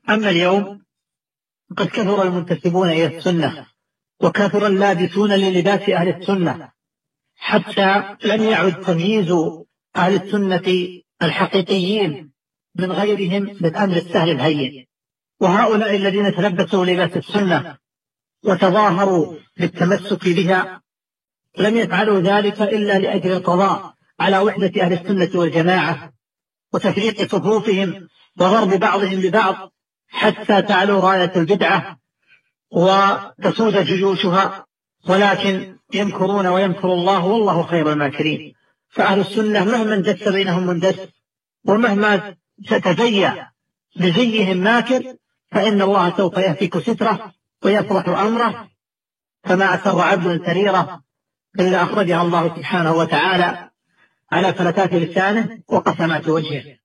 أما اليوم قد كثر المنتسبون إلى السنة وكثر اللابسون للباس أهل السنة، حتى لم يعد تمييز أهل السنة الحقيقيين من غيرهم بالأمر السهل الهين. وهؤلاء الذين تلبسوا لباس السنة وتظاهروا بالتمسك بها لم يفعلوا ذلك إلا لأجل القضاء على وحدة أهل السنة والجماعة وتفريق صفوفهم وضرب بعضهم ببعض حتى تعلو راية البدعة وتسود جيوشها، ولكن يمكرون ويمكر الله والله خير الماكرين. فأهل السنة مهما اندس بينهم مندس ومهما تتزيى بزيهم ماكر فإن الله سوف يهتك ستره ويفرح أمره، فما أسر عبد سريرة إلا أخرجها الله سبحانه وتعالى على فلتات لسانه وقسمات وجهه.